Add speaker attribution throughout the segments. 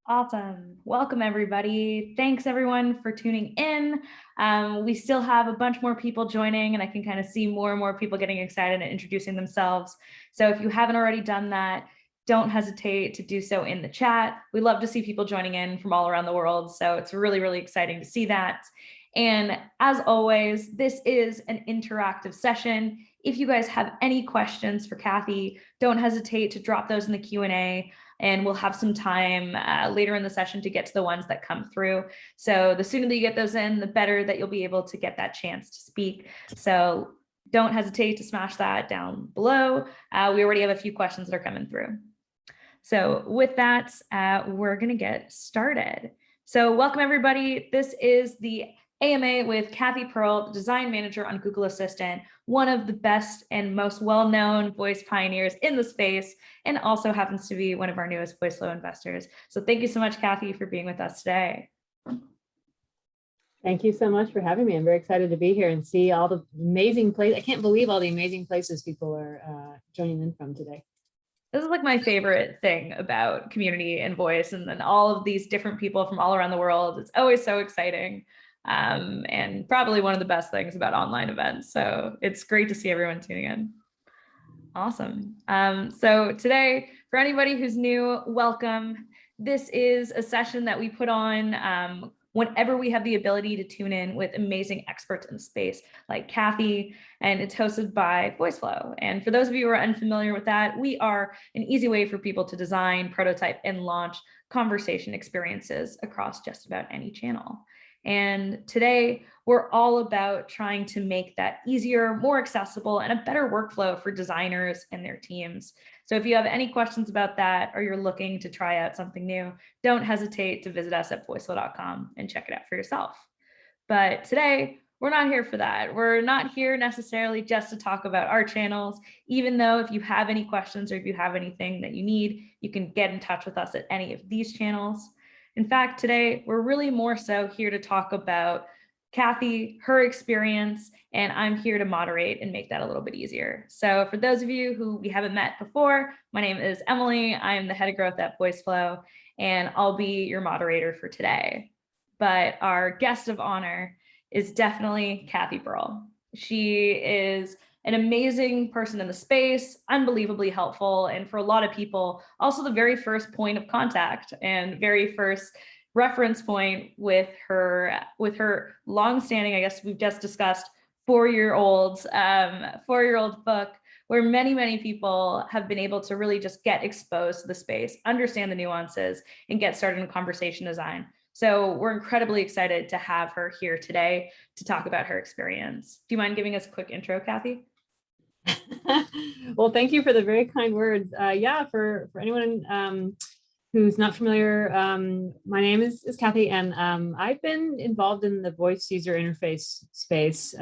Speaker 1: Awesome. Welcome, everybody. Thanks, everyone, for tuning in. We still have a bunch more people joining, and I can kind of see more and more people getting excited and introducing themselves. So if you haven't already done that, don't hesitate to do so in the chat. We love to see people joining in from all around the world, so it's really, really exciting to see that. And as always, this is an interactive session. If you guys have any questions for Cathy, don't hesitate to drop those in the Q&A. And we'll have some time later in the session to get to the ones that come through. So the sooner that you get those in, the better that you'll be able to get that chance to speak. So don't hesitate to smash that down below. We already have a few questions that are coming through. So with that, we're gonna get started. So welcome, everybody. This is the AMA with Cathy Pearl, the design manager on Google Assistant, one of the best and most well-known voice pioneers in the space, and also happens to be one of our newest Voiceflow investors. So thank you so much, Cathy, for being with us today.
Speaker 2: Thank you so much for having me. I'm very excited to be here and see all the amazing places. I can't believe all the amazing places people are joining in from today.
Speaker 1: This is like my favorite thing about community and voice, and then all of these different people from all around the world. It's always so exciting. And probably one of the best things about online events. So it's great to see everyone tuning in. Awesome. So today, for anybody who's new, welcome. This is a session that we put on whenever we have the ability to tune in with amazing experts in the space like Cathy, and it's hosted by Voiceflow. And for those of you who are unfamiliar with that, we are an easy way for people to design, prototype, and launch conversation experiences across just about any channel. And today, we're all about trying to make that easier, more accessible, and a better workflow for designers and their teams. So if you have any questions about that, or you're looking to try out something new, don't hesitate to visit us at voiceflow.com and check it out for yourself. But today, we're not here for that. We're not here necessarily just to talk about our channels, even though if you have any questions or if you have anything that you need, you can get in touch with us at any of these channels. In fact, today, we're really more so here to talk about Cathy, her experience, and I'm here to moderate and make that a little bit easier. So for those of you who we haven't met before, my name is Emily. I am the head of growth at Voiceflow, and I'll be your moderator for today. But our guest of honor is definitely Cathy Pearl. She is an amazing person in the space, unbelievably helpful, and for a lot of people, also the very first point of contact and very first reference point with her long-standing, I guess we've just discussed, four-year-old book, where many people have been able to really just get exposed to the space, understand the nuances, and get started in conversation design. So we're incredibly excited to have her here today to talk about her experience. Do you mind giving us a quick intro, Cathy?
Speaker 2: Well, thank you for the very kind words. Yeah, for anyone who's not familiar, my name is Cathy, and I've been involved in the voice user interface space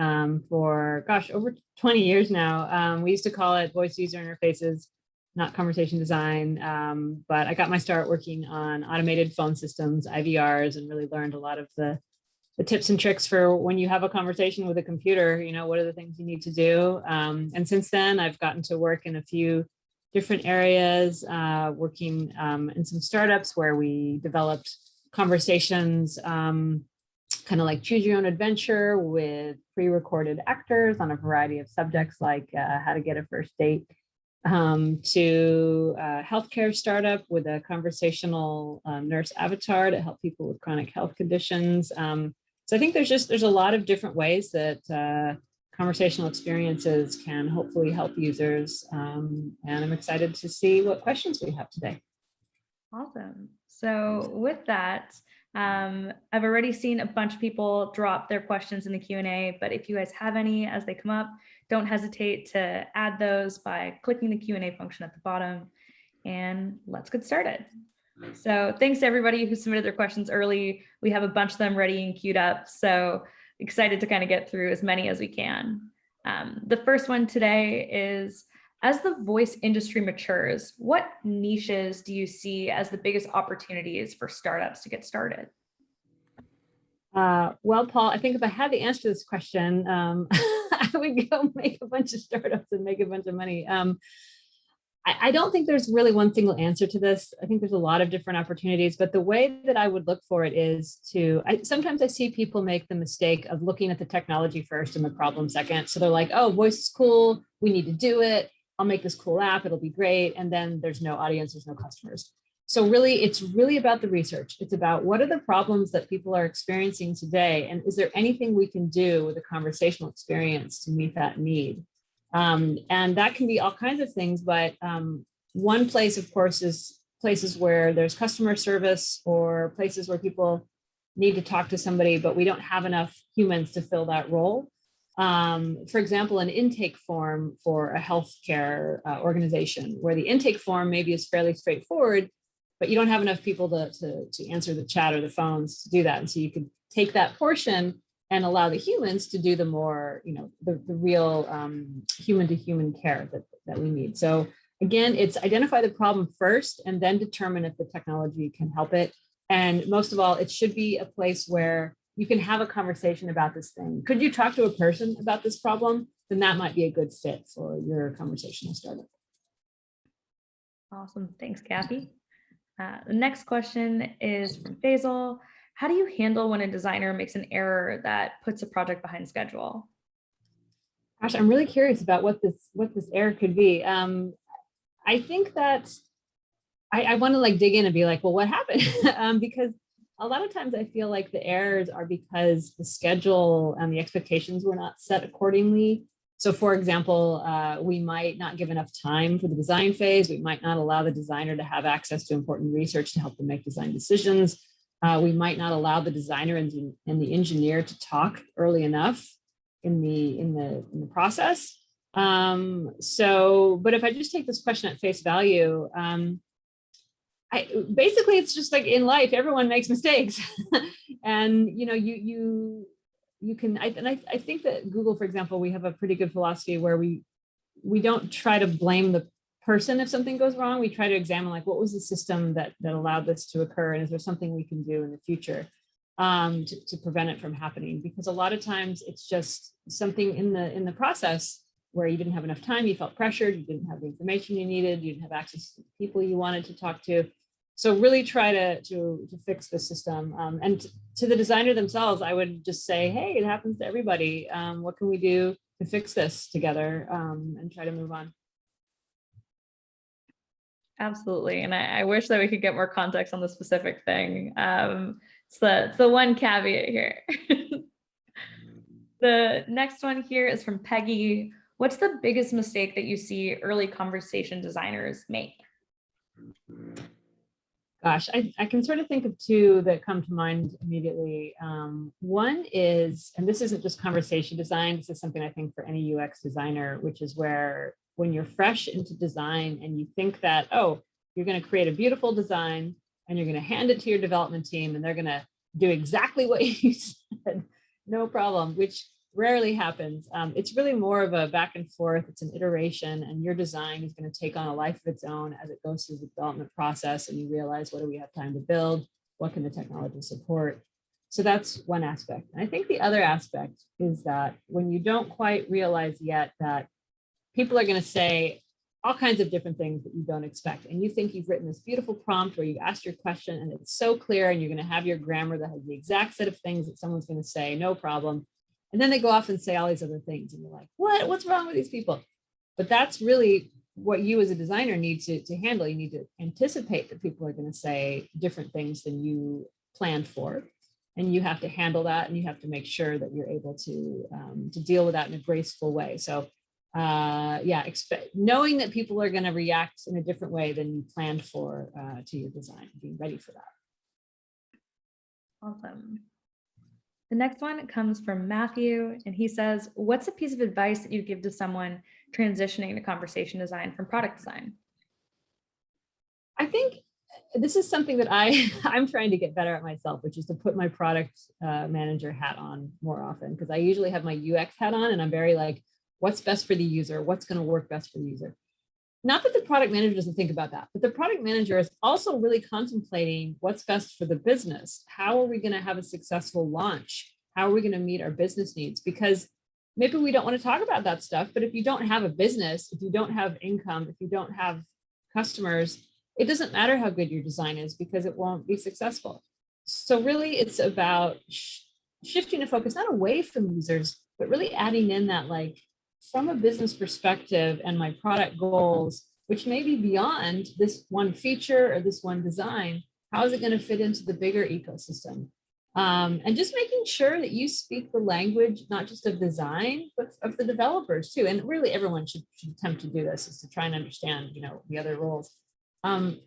Speaker 2: for, gosh, over 20 years now. We used to call it voice user interfaces, not conversation design, but I got my start working on automated phone systems, IVRs, and really learned a lot of the tips and tricks for when you have a conversation with a computer. You know, what are the things you need to do? And since then, I've gotten to work in a few different areas, working in some startups where we developed conversations, kind of like choose your own adventure with pre-recorded actors on a variety of subjects like how to get a first date, to a healthcare startup with a conversational nurse avatar to help people with chronic health conditions. So I think there's a lot of different ways that conversational experiences can hopefully help users. And I'm excited to see what questions we have today.
Speaker 1: Awesome. So with that, I've already seen a bunch of people drop their questions in the Q&A, but if you guys have any as they come up, don't hesitate to add those by clicking the Q&A function at the bottom, and let's get started. So thanks to everybody who submitted their questions early. We have a bunch of them ready and queued up, so excited to kind of get through as many as we can. The first one today is, as the voice industry matures, what niches do you see as the biggest opportunities for startups to get started?
Speaker 2: Well, Paul, I think if I had the answer to this question, I would go make a bunch of startups and make a bunch of money. I don't think there's really one single answer to this. I think there's a lot of different opportunities, but the way that I would look for it is sometimes I see people make the mistake of looking at the technology first and the problem second. So they're like, oh, voice is cool. We need to do it. I'll make this cool app. It'll be great. And then there's no audience, there's no customers. So really, it's really about the research. It's about what are the problems that people are experiencing today? And is there anything we can do with a conversational experience to meet that need? And that can be all kinds of things, but one place, of course, is places where there's customer service or places where people need to talk to somebody, but we don't have enough humans to fill that role. For example, an intake form for a healthcare organization, where the intake form maybe is fairly straightforward, but you don't have enough people to answer the chat or the phones to do that. And so you could take that portion and allow the humans to do the more, the real human to human care that we need. So again, it's identify the problem first and then determine if the technology can help it. And most of all, it should be a place where you can have a conversation about this thing. Could you talk to a person about this problem? Then that might be a good fit for your conversational startup.
Speaker 1: Awesome. Thanks, Cathy. The next question is from Basil. How do you handle when a designer makes an error that puts a project behind schedule?
Speaker 2: Gosh, I'm really curious about what this error could be. I think that I want to dig in and be like, well, what happened? Because a lot of times I feel like the errors are because the schedule and the expectations were not set accordingly. So for example, we might not give enough time for the design phase. We might not allow the designer to have access to important research to help them make design decisions. We might not allow the designer and the engineer to talk early enough in the process. But if I just take this question at face value, basically it's just like in life, everyone makes mistakes, and you can. I think that Google, for example, we have a pretty good philosophy where we don't try to blame the person if something goes wrong. We try to examine what was the system that allowed this to occur, and is there something we can do in the future to prevent it from happening? Because a lot of times it's just something in the process where you didn't have enough time, you felt pressured, you didn't have the information you needed, you didn't have access to the people you wanted to talk to. So really try to fix the system. And to the designer themselves, I would just say, hey, it happens to everybody. What can we do to fix this together and try to move on?
Speaker 1: Absolutely. And I wish that we could get more context on the specific thing. It's the one caveat here. The next one here is from Peggy. What's the biggest mistake that you see early conversation designers make?
Speaker 2: Gosh, I can sort of think of two that come to mind immediately. One is, and this isn't just conversation design, this is something I think for any UX designer, which is where when you're fresh into design and you think that, oh, you're going to create a beautiful design and you're going to hand it to your development team and they're going to do exactly what you said, no problem, which rarely happens. It's really more of a back and forth. It's an iteration, and your design is going to take on a life of its own as it goes through the development process. And you realize, what do we have time to build? What can the technology support? So that's one aspect. And I think the other aspect is that when you don't quite realize yet that people are going to say all kinds of different things that you don't expect, and you think you've written this beautiful prompt where you've asked your question and it's so clear, and you're going to have your grammar that has the exact set of things that someone's going to say, no problem. And then they go off and say all these other things, and you're like, what's wrong with these people? But that's really what you as a designer need to handle. You need to anticipate that people are going to say different things than you planned for. And you have to handle that, and you have to make sure that you're able to deal with that in a graceful way. So knowing that people are going to react in a different way than you planned for to your design, being ready for that.
Speaker 1: Awesome. The next one comes from Matthew, and he says, what's a piece of advice that you give to someone transitioning to conversation design from product design?
Speaker 2: I think this is something that I'm trying to get better at myself, which is to put my product manager hat on more often, because I usually have my UX hat on and I'm very like, what's best for the user? What's going to work best for the user? Not that the product manager doesn't think about that, but the product manager is also really contemplating what's best for the business. How are we going to have a successful launch? How are we going to meet our business needs? Because maybe we don't want to talk about that stuff, but if you don't have a business, if you don't have income, if you don't have customers, it doesn't matter how good your design is because it won't be successful. So really it's about shifting the focus, not away from users, but really adding in that, like, from a business perspective and my product goals, which may be beyond this one feature or this one design, how is it going to fit into the bigger ecosystem? And just making sure that you speak the language, not just of design, but of the developers too. And really everyone should attempt to do this, is to try and understand, the other roles.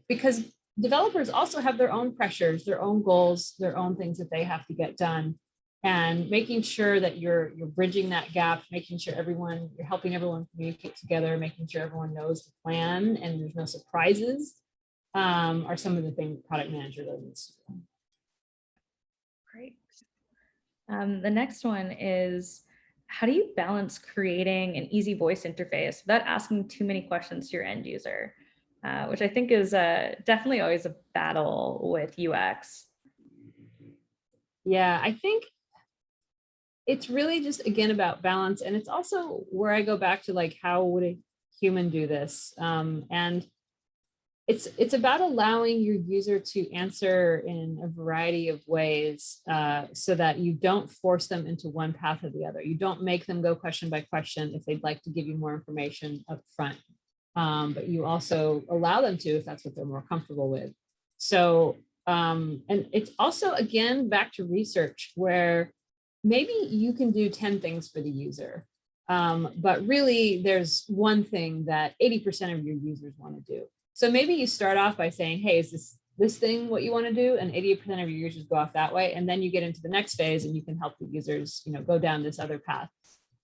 Speaker 2: Because developers also have their own pressures, their own goals, their own things that they have to get done. And making sure that you're bridging that gap, making sure you're helping everyone communicate together, making sure everyone knows the plan and there's no surprises, are some of the things product manager really needs to do.
Speaker 1: Great. The next one is, how do you balance creating an easy voice interface without asking too many questions to your end user? Which I think is definitely always a battle with UX.
Speaker 2: Yeah, I think it's really just, again, about balance. And it's also where I go back to, like, how would a human do this? And it's about allowing your user to answer in a variety of ways, so that you don't force them into one path or the other. You don't make them go question by question if they'd like to give you more information up front. But you also allow them to if that's what they're more comfortable with. So, and it's also, again, back to research, where maybe you can do 10 things for the user, but really there's one thing that 80% of your users want to do. So maybe you start off by saying, hey, is this thing what you want to do? And 80% of your users go off that way. And then you get into the next phase and you can help the users, go down this other path.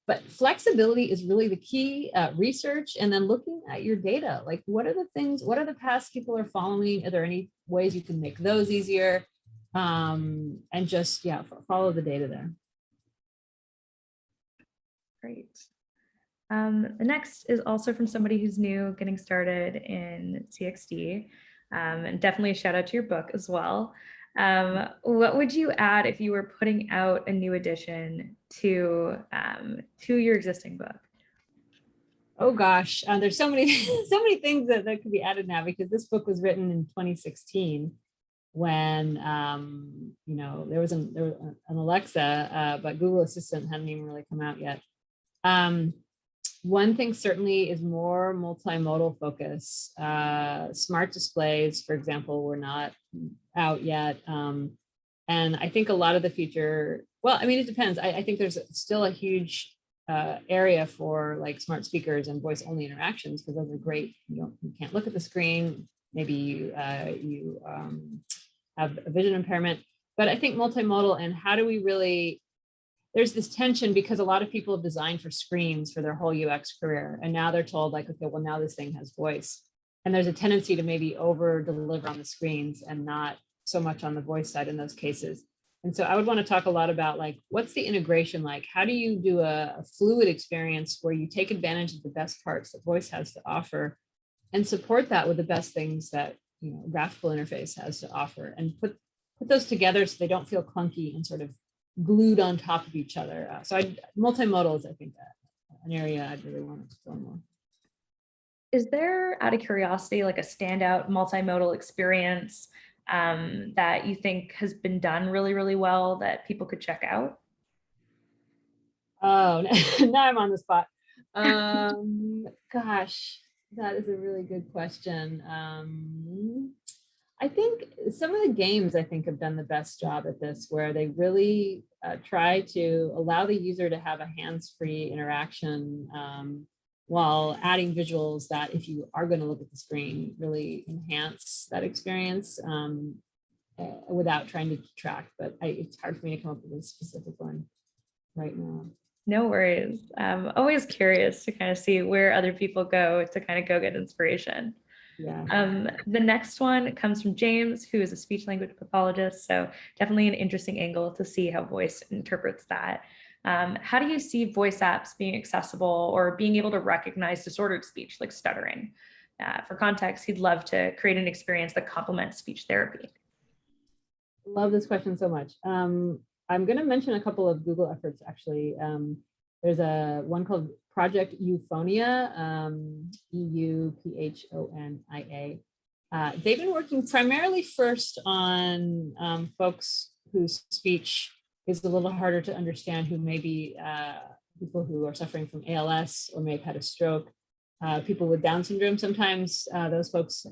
Speaker 2: But flexibility is really the key. Research, and then looking at your data, like, what are the paths people are following? Are there any ways you can make those easier? And just, follow the data there.
Speaker 1: Great. The next is also from somebody who's new, getting started in CXD, and definitely a shout out to your book as well. What would you add if you were putting out a new edition to your existing book?
Speaker 2: Oh gosh, there's so many so many things that could be added now, because this book was written in 2016 when there was an Alexa, but Google Assistant hadn't even really come out yet. One thing certainly is more multimodal focus. Smart displays, for example, were not out yet. And I think a lot of the future, well, I mean, it depends. I think there's still a huge area for, like, smart speakers and voice only interactions, because those are great. You can't look at the screen. Maybe you have a vision impairment. But I think multimodal, and how do we really, there's this tension, because a lot of people have designed for screens for their whole UX career. And now they're told, like, okay, well, now this thing has voice. And there's a tendency to maybe over deliver on the screens and not so much on the voice side in those cases. And so I would want to talk a lot about, like, what's the integration like? How do you do a fluid experience where you take advantage of the best parts that voice has to offer and support that with the best things that, graphical interface has to offer, and put those together so they don't feel clunky and sort of glued on top of each other. So multimodal is, I think, an area I'd really want to explore more.
Speaker 1: Is there, out of curiosity, like a standout multimodal experience that you think has been done really, really well that people could check out?
Speaker 2: Oh, now I'm on the spot. Gosh, that is a really good question. I think some of the games, I think, have done the best job at this, where they really try to allow the user to have a hands-free interaction, while adding visuals that, if you are going to look at the screen, really enhance that experience, without trying to detract. But it's hard for me to come up with a specific one right now.
Speaker 1: No worries. I'm always curious to kind of see where other people go to kind of go get inspiration.
Speaker 2: Yeah.
Speaker 1: The next one comes from James, who is a speech language pathologist. So definitely an interesting angle to see how voice interprets that. How do you see voice apps being accessible or being able to recognize disordered speech, like stuttering? For context, he'd love to create an experience that complements speech therapy.
Speaker 2: Love this question so much. I'm going to mention a couple of Google efforts, actually. There's one called Project Euphonia, EUPHONIA. They've been working primarily first on folks whose speech is a little harder to understand, who may be people who are suffering from ALS or may have had a stroke, people with Down syndrome. Sometimes those folks,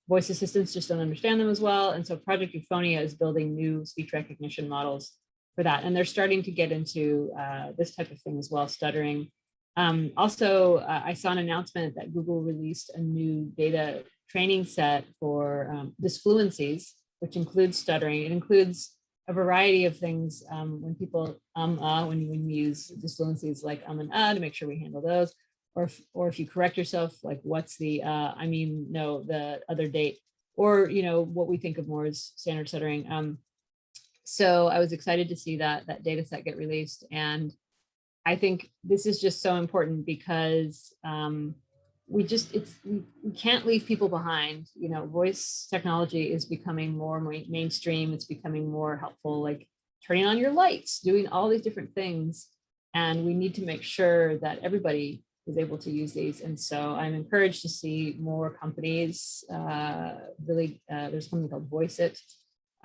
Speaker 2: voice assistants just don't understand them as well. And so Project Euphonia is building new speech recognition models for that. And they're starting to get into this type of thing as well, stuttering. Also, I saw an announcement that Google released a new data training set for disfluencies, which includes stuttering. It includes a variety of things when people, when you use disfluencies like and to make sure we handle those. Or if you correct yourself, like what's the, I mean, no, the other date, or, you know, what we think of more as standard stuttering. So I was excited to see that data set get released. And I think this is just so important because we can't leave people behind. You know, voice technology is becoming more mainstream. It's becoming more helpful, like turning on your lights, doing all these different things. And we need to make sure that everybody is able to use these. And so I'm encouraged to see more companies there's a company called Voiceit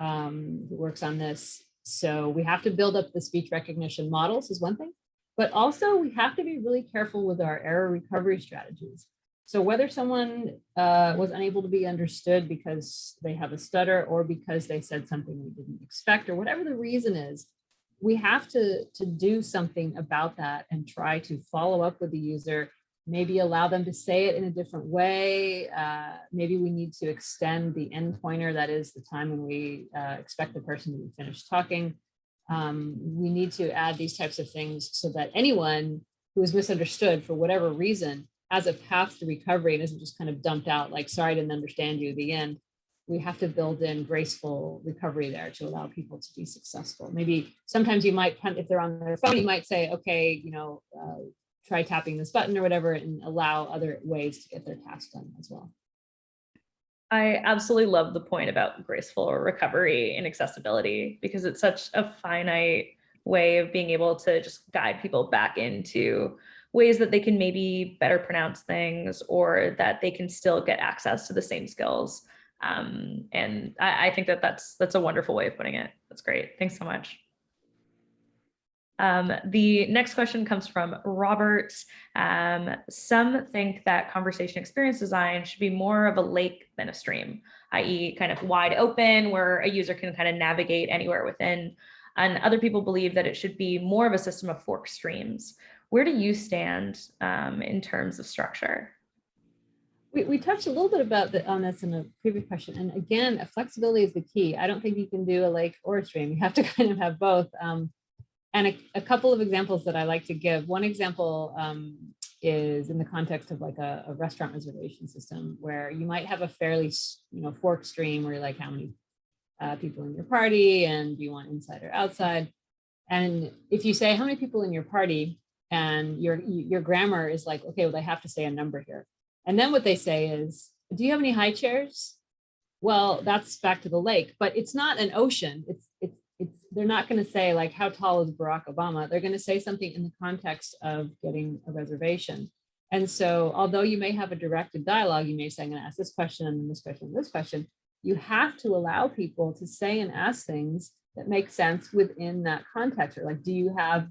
Speaker 2: who works on this. So we have to build up the speech recognition models is one thing, but also we have to be really careful with our error recovery strategies. So whether someone was unable to be understood because they have a stutter or because they said something we didn't expect or whatever the reason is, we have to do something about that and try to follow up with the user, maybe allow them to say it in a different way. Maybe we need to extend the end pointer, that is the time when we expect the person to be finished talking. We need to add these types of things so that anyone who is misunderstood for whatever reason has a path to recovery and isn't just kind of dumped out like, sorry, I didn't understand you, the end. We have to build in graceful recovery there to allow people to be successful. Maybe sometimes you might, if they're on their phone, you might say, okay, you know, try tapping this button or whatever, and allow other ways to get their task done as well.
Speaker 1: I absolutely love the point about graceful recovery and accessibility, because it's such a finite way of being able to just guide people back into ways that they can maybe better pronounce things, or that they can still get access to the same skills. And I think that's a wonderful way of putting it. That's great. Thanks so much. The next question comes from Robert. Some think that conversation experience design should be more of a lake than a stream, i.e. kind of wide open where a user can kind of navigate anywhere within. And other people believe that it should be more of a system of fork streams. Where do you stand in terms of structure?
Speaker 2: We touched a little bit about on this in a previous question. And again, flexibility is the key. I don't think you can do a lake or a stream. You have to kind of have both. And a couple of examples that I like to give. One example is in the context of like a restaurant reservation system, where you might have a fairly, you know, fork stream where you're like, how many people in your party, and do you want inside or outside? And if you say how many people in your party, and your grammar is like, okay, well, they have to say a number here. And then what they say is, do you have any high chairs? Well, that's back to the lake, but it's not an ocean. They're not going to say like, how tall is Barack Obama? They're going to say something in the context of getting a reservation. And so although you may have a directed dialogue, you may say, I'm going to ask this question and then this question and this question, you have to allow people to say and ask things that make sense within that context. Or like, do you have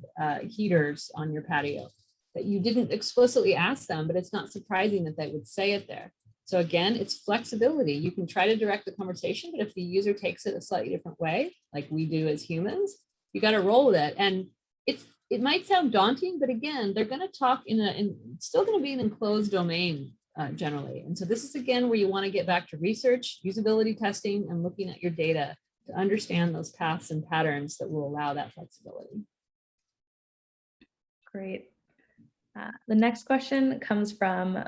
Speaker 2: heaters on your patio? That you didn't explicitly ask them, but it's not surprising that they would say it there. So again, it's flexibility. You can try to direct the conversation, but if the user takes it a slightly different way, like we do as humans, you got to roll with it. And it might sound daunting, but again, they're going to talk it's still going to be an enclosed domain generally. And so this is again where you want to get back to research, usability testing, and looking at your data to understand those paths and patterns that will allow that flexibility.
Speaker 1: Great. The next question comes from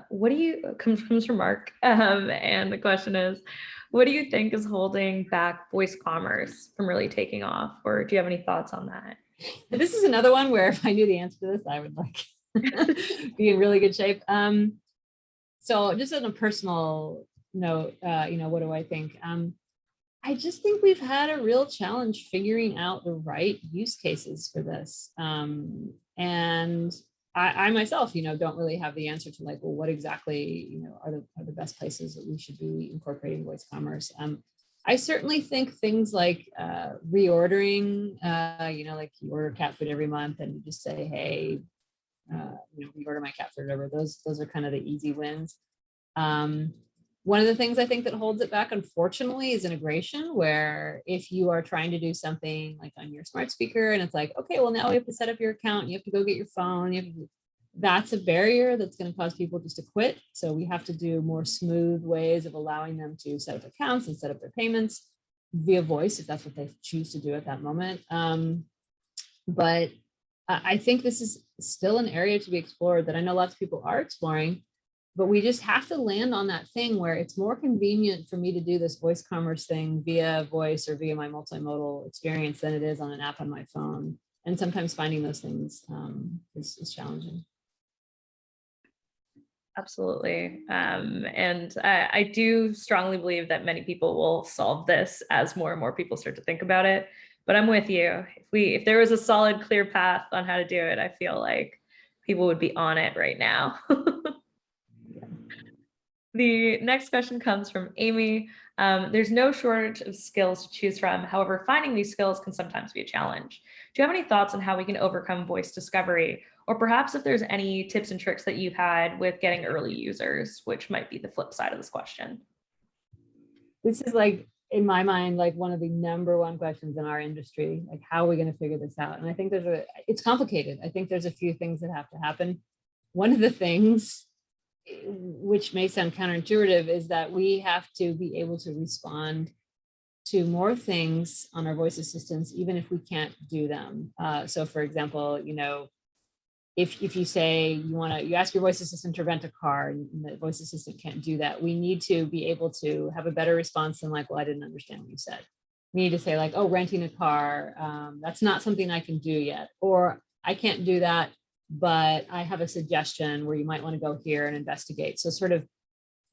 Speaker 1: comes from Mark, and the question is, what do you think is holding back voice commerce from really taking off, or do you have any thoughts on that?
Speaker 2: This is another one where if I knew the answer to this, I would like be in really good shape. So just on a personal note, you know, what do I think? I just think we've had a real challenge figuring out the right use cases for this. And I myself, don't really have the answer to like, well, what exactly, are the best places that we should be incorporating voice commerce. I certainly think things like reordering, like you order cat food every month and you just say, hey, reorder my cat food, whatever. Those are kind of the easy wins. One of the things I think that holds it back, unfortunately, is integration, where if you are trying to do something like on your smart speaker and it's like, okay, well, now we have to set up your account, you have to go get your phone, that's a barrier that's going to cause people just to quit. So we have to do more smooth ways of allowing them to set up accounts and set up their payments via voice, if that's what they choose to do at that moment. But I think this is still an area to be explored that I know lots of people are exploring, but we just have to land on that thing where it's more convenient for me to do this voice commerce thing via voice or via my multimodal experience than it is on an app on my phone. And sometimes finding those things is challenging.
Speaker 1: Absolutely. And I do strongly believe that many people will solve this as more and more people start to think about it. But I'm with you. If there was a solid, clear path on how to do it, I feel like people would be on it right now. The next question comes from Amy. There's no shortage of skills to choose from. However, finding these skills can sometimes be a challenge. Do you have any thoughts on how we can overcome voice discovery? Or perhaps if there's any tips and tricks that you've had with getting early users, which might be the flip side of this question.
Speaker 2: This is like, in my mind, like one of the #1 questions in our industry, like how are we going to figure this out? And I think it's complicated. I think there's a few things that have to happen. One of the things, which may sound counterintuitive, is that we have to be able to respond to more things on our voice assistants, even if we can't do them. So for example, if you say you ask your voice assistant to rent a car and the voice assistant can't do that, we need to be able to have a better response than like, well, I didn't understand what you said. We need to say like, oh, renting a car, that's not something I can do yet, or I can't do that, but I have a suggestion where you might want to go here and investigate. So sort of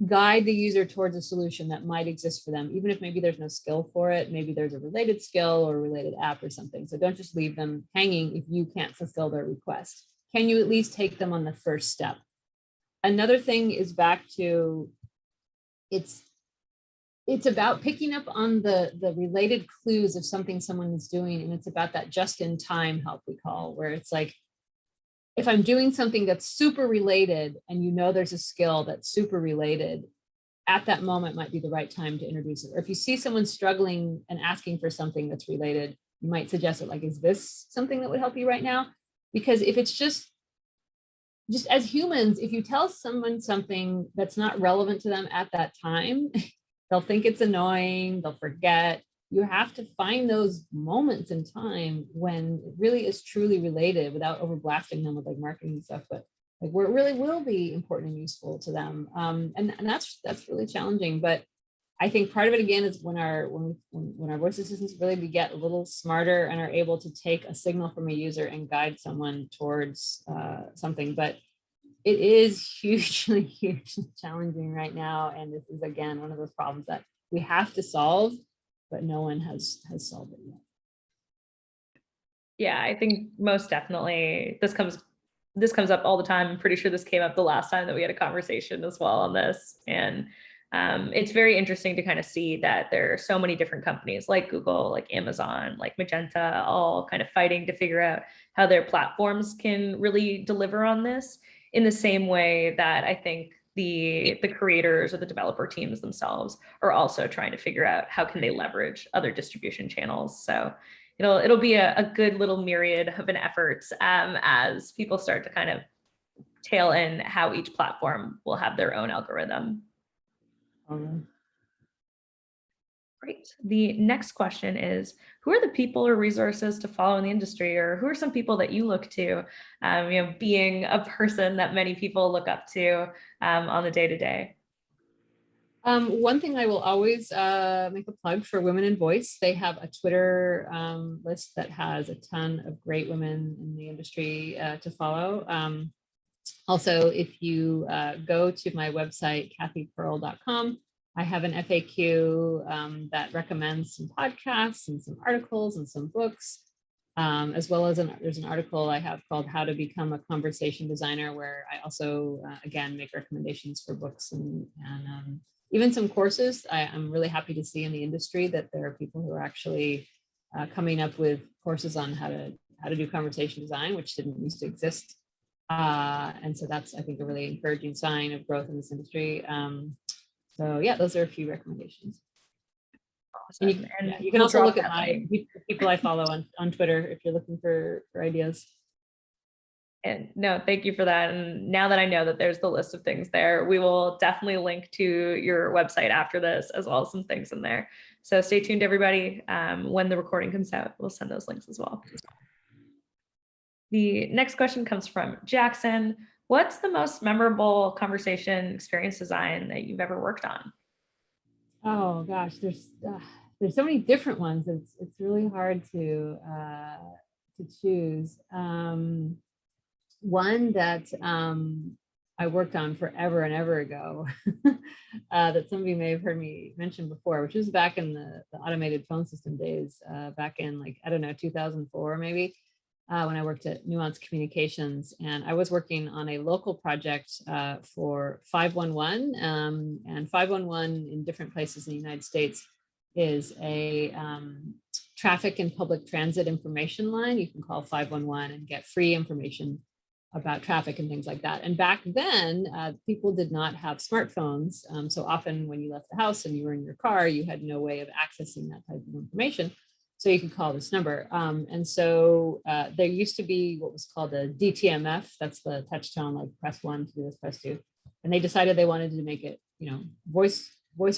Speaker 2: guide the user towards a solution that might exist for them, even if maybe there's no skill for it. Maybe there's a related skill or a related app or something. So don't just leave them hanging if you can't fulfill their request. Can you at least take them on the first step? Another thing is back to, it's about picking up on the related clues of something someone is doing. And it's about that just-in-time help, we call, where it's like, if I'm doing something that's super related and there's a skill that's super related, at that moment might be the right time to introduce it. Or if you see someone struggling and asking for something that's related, you might suggest it, like, is this something that would help you right now? Because if it's just as humans, if you tell someone something that's not relevant to them at that time, they'll think it's annoying, they'll forget. You have to find those moments in time when it really is truly related without overblasting them with like marketing stuff, but like where it really will be important and useful to them. And that's really challenging. But I think part of it again is when our voice assistants really get a little smarter and are able to take a signal from a user and guide someone towards something. But it is hugely challenging right now. And this is again one of those problems that we have to solve, but no one has solved it yet.
Speaker 1: Yeah, I think most definitely this comes up all the time. I'm pretty sure this came up the last time that we had a conversation as well on this. And it's very interesting to kind of see that there are so many different companies like Google, like Amazon, like Magenta, all kind of fighting to figure out how their platforms can really deliver on this in the same way that I think the creators or the developer teams themselves are also trying to figure out how can they leverage other distribution channels. So it'll be a good little myriad of an effort as people start to kind of tail in how each platform will have their own algorithm. Great. The next question is, who are the people or resources to follow in the industry, or who are some people that you look to, being a person that many people look up to on the day-to-day?
Speaker 2: One thing I will always make a plug for Women in Voice. They have a Twitter list that has a ton of great women in the industry to follow. Also, if you go to my website, cathypearl.com, I have an FAQ that recommends some podcasts and some articles and some books. as well as there's an article I have called How to Become a Conversation Designer, where I also, again, make recommendations for books and even some courses. I'm really happy to see in the industry that there are people who are actually coming up with courses on how to do conversation design, which didn't used to exist. And so that's, I think, a really encouraging sign of growth in this industry. So yeah, those are a few recommendations.
Speaker 1: Awesome.
Speaker 2: And you can
Speaker 1: we'll
Speaker 2: also look at
Speaker 1: link.
Speaker 2: people I follow on Twitter if you're looking for ideas.
Speaker 1: And no, thank you for that. And now that I know that there's the list of things there, we will definitely link to your website after this, as well as some things in there. So stay tuned, everybody. When the recording comes out, we'll send those links as well. The next question comes from Jackson. What's the most memorable conversation experience design that you've ever worked on?
Speaker 2: Oh gosh, there's so many different ones. It's really hard to choose. One that I worked on forever and ever ago that somebody may have heard me mention before, which was back in the automated phone system days, back in, like, I don't know, 2004 maybe, when I worked at Nuance Communications. And I was working on a local project for 511, and 511 in different places in the United States is a traffic and public transit information line. You can call 511 and get free information about traffic and things like that. And back then, people did not have smartphones. So often when you left the house and you were in your car, you had no way of accessing that type of information. So you could call this number. And so there used to be what was called a DTMF. That's the touch tone, like press 1 to do this, press 2. And they decided they wanted to make it, voice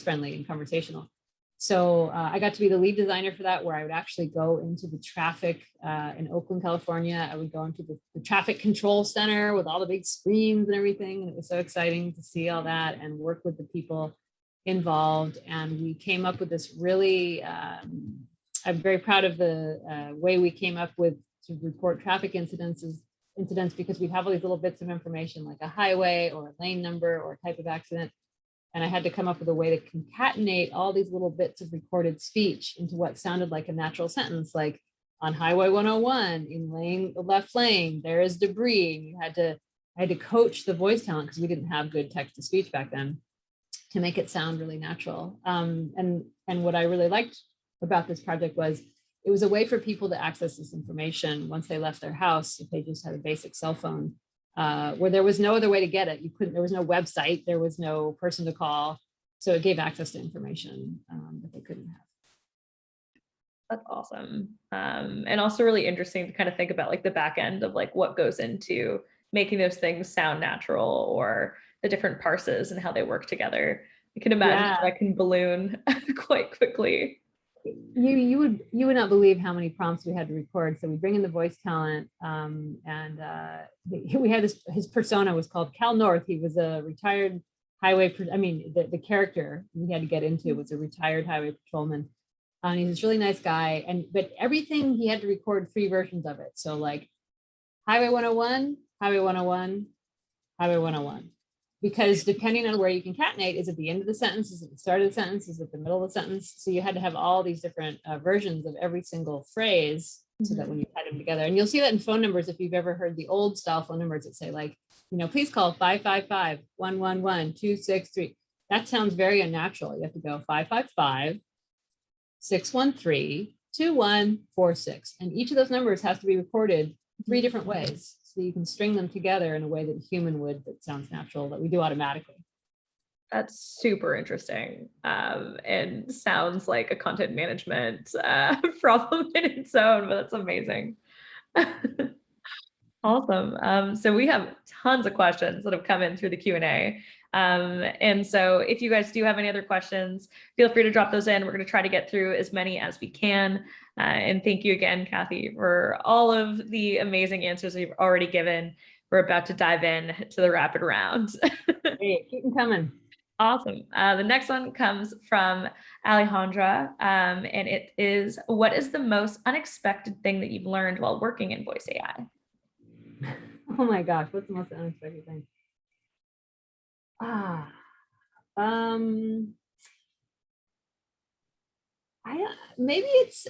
Speaker 2: friendly and conversational. So I got to be the lead designer for that, where I would actually go into the traffic in Oakland, California. I would go into the traffic control center with all the big screens and everything. And it was so exciting to see all that and work with the people involved. And we came up with this really, I'm very proud of the way we came up with to report traffic incidents, because we'd have all these little bits of information like a highway or a lane number or a type of accident. And I had to come up with a way to concatenate all these little bits of recorded speech into what sounded like a natural sentence, like on Highway 101 in the left lane, there is debris. I had to coach the voice talent, because we didn't have good text to speech back then, to make it sound really natural. And what I really liked about this project was it was a way for people to access this information once they left their house, if they just had a basic cell phone. Where there was no other way to get it. There was no website, there was no person to call. So it gave access to information that they couldn't have.
Speaker 1: That's awesome. And also really interesting to kind of think about like the back end of like what goes into making those things sound natural, or the different parses and how they work together. I can imagine that can balloon quite quickly.
Speaker 2: You would not believe how many prompts we had to record. So we bring in the voice talent, and we had his persona was called Cal North. He was a retired highway, the character we had to get into was a retired highway patrolman. And he's this really nice guy, but everything he had to record 3 versions of it. So like Highway 101, Highway 101, Highway 101. Because depending on where you concatenate, is at the end of the sentence, is at the start of the sentence, is at the middle of the sentence. So you had to have all these different versions of every single phrase, so that when you tied them together, and you'll see that in phone numbers, if you've ever heard the old style phone numbers that say like, please call 555-111-263. That sounds very unnatural. You have to go 555-613-2146. And each of those numbers has to be recorded 3 different ways. So you can string them together in a way that a human would, that sounds natural, that we do automatically.
Speaker 1: That's super interesting, and sounds like a content management problem in its own, but that's amazing. Awesome. So we have tons of questions that have come in through the Q&A. And so if you guys do have any other questions, feel free to drop those in. We're going to try to get through as many as we can. And thank you again, Cathy, for all of the amazing answers you've already given. We're about to dive in to the rapid round.
Speaker 2: Hey, keep them coming.
Speaker 1: Awesome. The next one comes from Alejandra, and it is, what is the most unexpected thing that you've learned while working in voice AI?
Speaker 2: Oh my gosh, what's the most unexpected thing? Maybe it's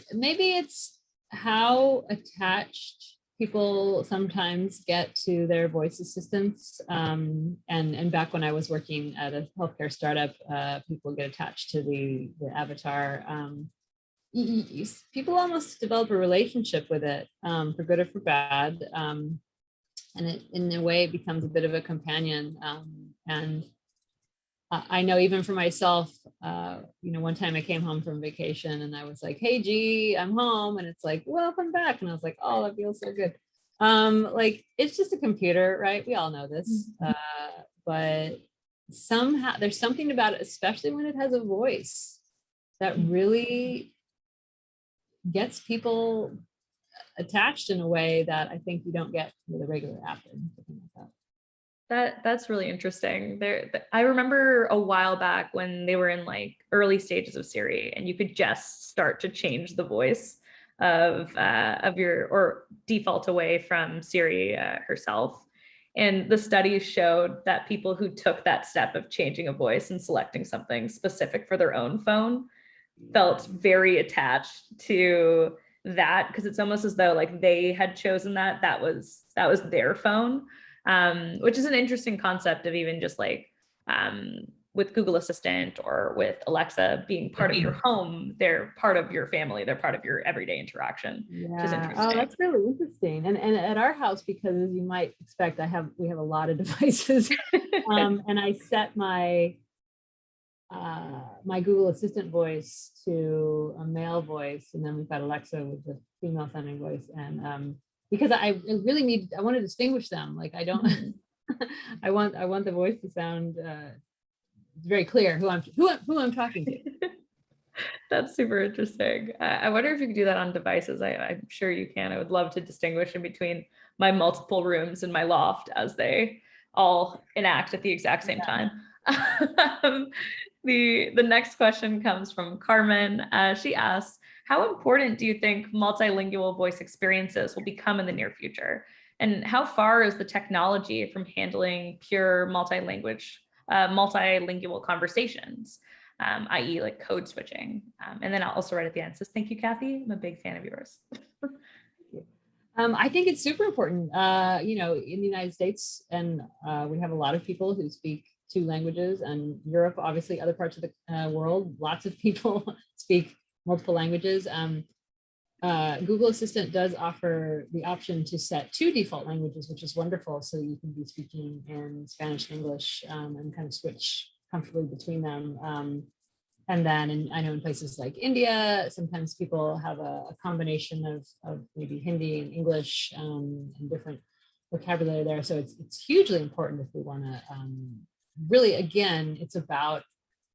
Speaker 2: how attached people sometimes get to their voice assistants. And back when I was working at a healthcare startup, people get attached to the avatar. People almost develop a relationship with it, for good or for bad. And it, in a way, it becomes a bit of a companion. And I know even for myself, one time I came home from vacation and I was like, hey, G, I'm home. And it's like, welcome back. And I was like, oh, that feels so good. Like, it's just a computer, right? We all know this. But somehow there's something about it, especially when it has a voice, that really gets people attached in a way that I think you don't get with a regular app or something like that.
Speaker 1: That's really interesting. I remember a while back when they were in like early stages of Siri, and you could just start to change the voice of your, or default away from Siri herself. And the studies showed that people who took that step of changing a voice and selecting something specific for their own phone felt very attached to that, because it's almost as though like they had chosen that was their phone. Which is an interesting concept of even just like with Google Assistant or with Alexa being part of your home, they're part of your family, they're part of your everyday interaction, which is interesting.
Speaker 2: Oh, that's really interesting. And at our house, because as you might expect, we have a lot of devices. And I set my Google Assistant voice to a male voice, and then we've got Alexa with the female sounding voice. And because I really I want to distinguish them. Like, I don't, I want the voice to sound very clear who I'm talking to.
Speaker 1: That's super interesting. I wonder if you could do that on devices. I'm sure you can. I would love to distinguish in between my multiple rooms in my loft as they all enact at the exact same time. The next question comes from Carmen. She asks, how important do you think multilingual voice experiences will become in the near future? And how far is the technology from handling pure multilingual conversations, i.e. like code switching? And then I'll also write at the end, says, thank you, Cathy. I'm a big fan of yours.
Speaker 2: I think it's super important, in the United States, and we have a lot of people who speak 2 languages, and Europe, obviously other parts of the world, lots of people speak multiple languages. Google Assistant does offer the option to set 2 default languages, which is wonderful. So you can be speaking in Spanish and English, and kind of switch comfortably between them. And then I know in places like India, sometimes people have a combination of maybe Hindi and English, and different vocabulary there. So it's hugely important if we want to really, again, it's about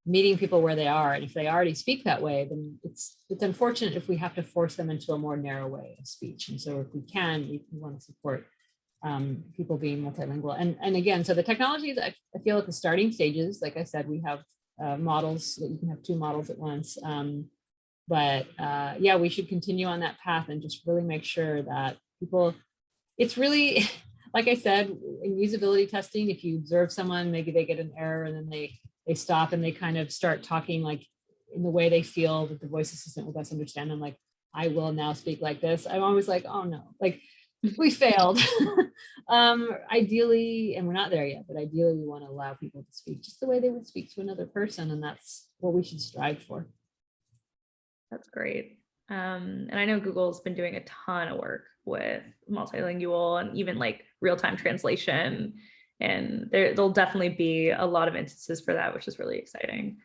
Speaker 2: meeting people where they are. And if they already speak that way, then it's unfortunate if we have to force them into a more narrow way of speech. And so if we can, we want to support people being multilingual. And again, so the technologies, I feel at the starting stages, like I said, we have models that you can have 2 models at once. But yeah, we should continue on that path and just really make sure that people, it's really, like I said, in usability testing, if you observe someone, maybe they get an error and then they stop and they kind of start talking like in the way they feel that the voice assistant will best understand them. Like, I will now speak like this. I'm always like, oh no, like we failed. Ideally, and we're not there yet, but ideally we want to allow people to speak just the way they would speak to another person. And that's what we should strive for.
Speaker 1: That's great. And I know Google's been doing a ton of work with multilingual and even like real-time translation. And there'll definitely be a lot of instances for that, which is really exciting.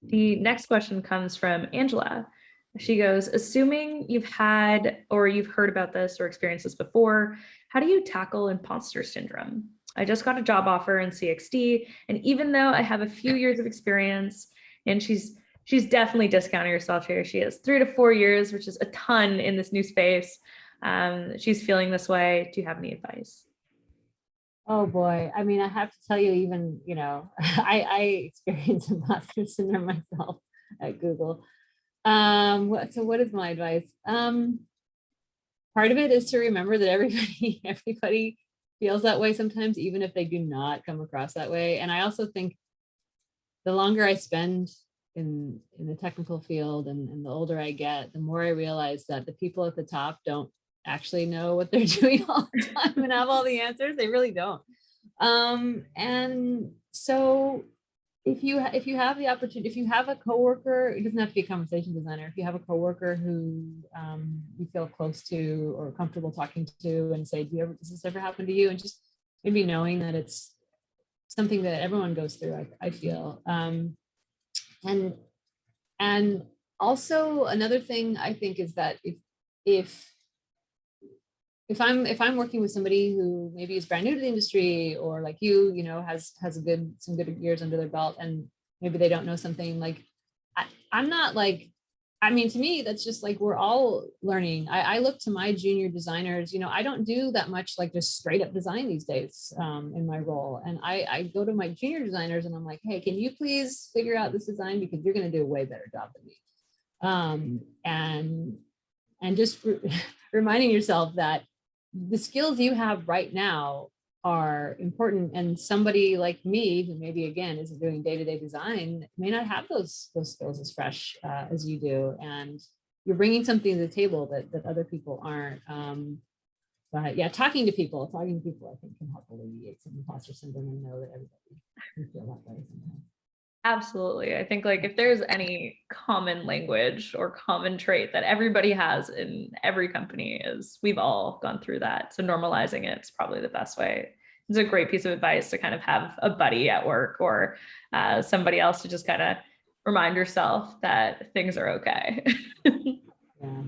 Speaker 1: The next question comes from Angela. She goes, assuming you've had or you've heard about this or experienced this before, how do you tackle imposter syndrome? I just got a job offer in CXD, and even though I have a few years of experience, and she's definitely discounting herself here. She has 3 to 4 years, which is a ton in this new space. She's feeling this way. Do you have any advice?
Speaker 2: Oh boy. I mean, I have to tell you, even, I experienced imposter syndrome myself at Google. So what is my advice? Part of it is to remember that everybody feels that way sometimes, even if they do not come across that way. And I also think the longer I spend the technical field, and the older I get, the more I realize that the people at the top don't actually know what they're doing all the time and have all the answers. They really don't. And so if you have the opportunity, if you have a coworker, it doesn't have to be a conversation designer. If you have a coworker who you feel close to or comfortable talking to, and say, does this ever happen to you? And just maybe knowing that it's something that everyone goes through, I feel. And also another thing I think is that if I'm working with somebody who maybe is brand new to the industry, or like you know, has some good years under their belt, and maybe they don't know something, like I'm not like, I mean, to me, that's just like, we're all learning. I look to my junior designers, you know, I don't do that much like just straight up design these days in my role. And I go to my junior designers and I'm like, hey, can you please figure out this design, because you're going to do a way better job than me. And just reminding yourself that the skills you have right now are important, and somebody like me, who maybe again is doing day-to-day design, may not have those skills as fresh as you do, and you're bringing something to the table that other people aren't. But yeah, talking to people, I think can help alleviate some imposter syndrome, and know that everybody can feel that way sometimes.
Speaker 1: Absolutely. I think like if there's any common language or common trait that everybody has in every company, is we've all gone through that. So normalizing it's probably the best way. It's a great piece of advice to kind of have a buddy at work, or somebody else to just kind of remind yourself that things are okay.
Speaker 2: Yeah.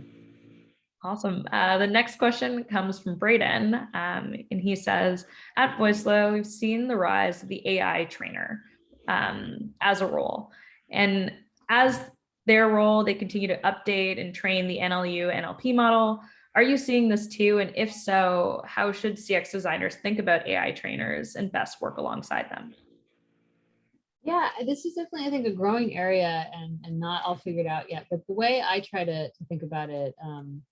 Speaker 1: Awesome. The next question comes from Braden, and he says, at Voiceflow, we've seen the rise of the AI trainer as a role. And as their role, they continue to update and train the NLU NLP model. Are you seeing this too? And if so, how should CX designers think about AI trainers and best work alongside them?
Speaker 2: Yeah, this is definitely, I think, a growing area, and not all figured out yet. But the way I try to think about it, and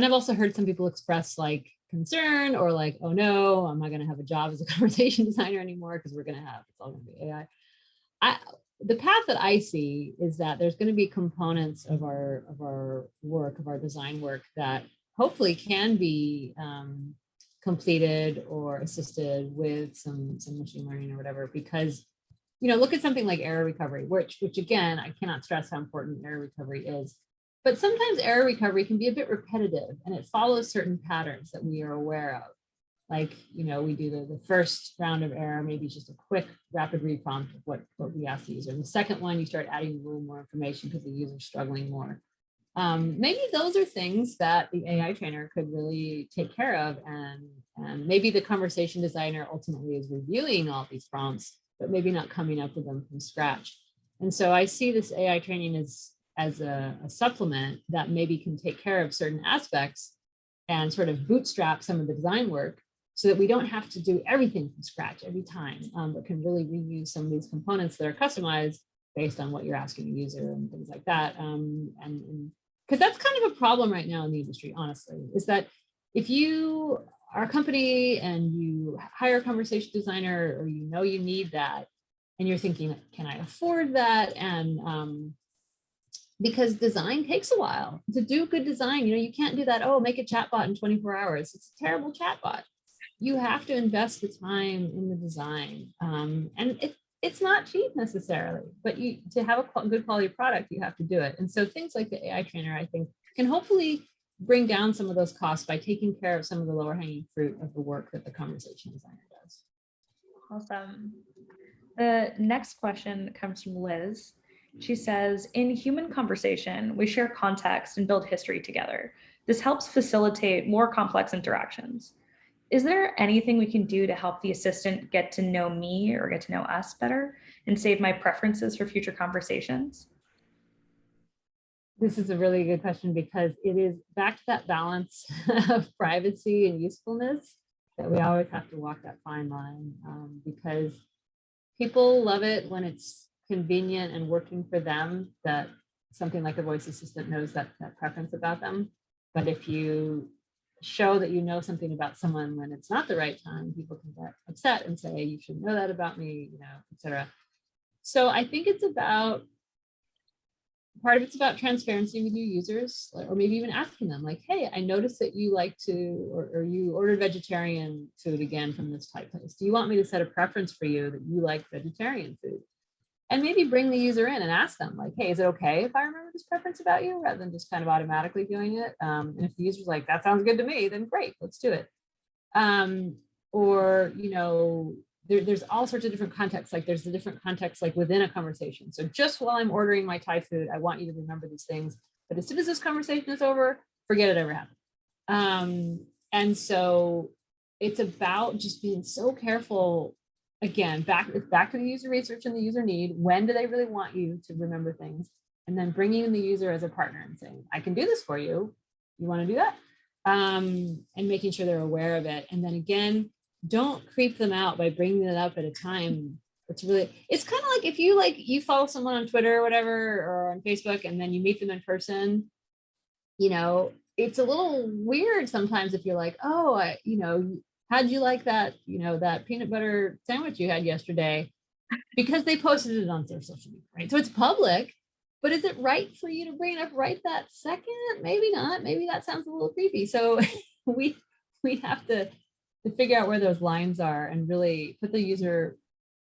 Speaker 2: I've also heard some people express like concern, or like, oh no, I'm not going to have a job as a conversation designer anymore, because it's all going to be AI. The path that I see is that there's going to be components of our work, of our design work, that hopefully can be completed or assisted with some machine learning or whatever. Because, you know, look at something like error recovery, which again, I cannot stress how important error recovery is. But sometimes error recovery can be a bit repetitive, and it follows certain patterns that we are aware of. Like, you know, we do the first round of error, maybe it's just a quick rapid reprompt of what we ask the user. And the second one, you start adding a little more information because the user's struggling more. Maybe those are things that the AI trainer could really take care of. And maybe the conversation designer ultimately is reviewing all these prompts, but maybe not coming up with them from scratch. And so I see this AI training as a supplement that maybe can take care of certain aspects and sort of bootstrap some of the design work, so that we don't have to do everything from scratch every time, but can really reuse some of these components that are customized based on what you're asking the user and things like that. And because that's kind of a problem right now in the industry, honestly, is that if you are a company and you hire a conversation designer, or you know you need that, and you're thinking, can I afford that? And because design takes a while to do good design. You know, you can't do that, oh, make a chatbot in 24 hours. It's a terrible chatbot. You have to invest the time in the design. And it's not cheap necessarily, but to have a good quality product, you have to do it. And so things like the AI trainer, I think, can hopefully bring down some of those costs by taking care of some of the lower hanging fruit of the work that the conversation designer does.
Speaker 1: Awesome. The next question comes from Liz. She says, in human conversation, we share context and build history together. This helps facilitate more complex interactions. Is there anything we can do to help the assistant get to know me or get to know us better and save my preferences for future conversations?
Speaker 2: This is a really good question, because it is back to that balance of privacy and usefulness that we always have to walk that fine line, because people love it when it's convenient and working for them, that something like a voice assistant knows that preference about them. But if you show that you know something about someone when it's not the right time, people can get upset and say, you should know that about me, you know, etc. So I think it's about part of it's about transparency with your users, or maybe even asking them like, hey, I noticed that you like to, or you ordered vegetarian food again from this Thai place. Do you want me to set a preference for you that you like vegetarian food? And maybe bring the user in and ask them like, hey, is it okay if I remember this preference about you, rather than just kind of automatically doing it? And if the user's like, that sounds good to me, then great, let's do it. Or, you know, there's all sorts of different contexts. Like there's the different contexts like within a conversation. So just while I'm ordering my Thai food, I want you to remember these things. But as soon as this conversation is over, forget it ever happened. And so it's about just being so careful. Again, back to the user research and the user need. When do they really want you to remember things? And then bringing in the user as a partner and saying, I can do this for you. You want to do that? And making sure they're aware of it. And then again, don't creep them out by bringing it up at a time. It's kind of like if you follow someone on Twitter or whatever, or on Facebook, and then you meet them in person, you know, it's a little weird sometimes if you're like, oh, you know, how'd you like that, you know, that peanut butter sandwich you had yesterday? Because they posted it on their social media, right? So it's public, but is it right for you to bring it up right that second? Maybe not. Maybe that sounds a little creepy. So we have to figure out where those lines are and really put the user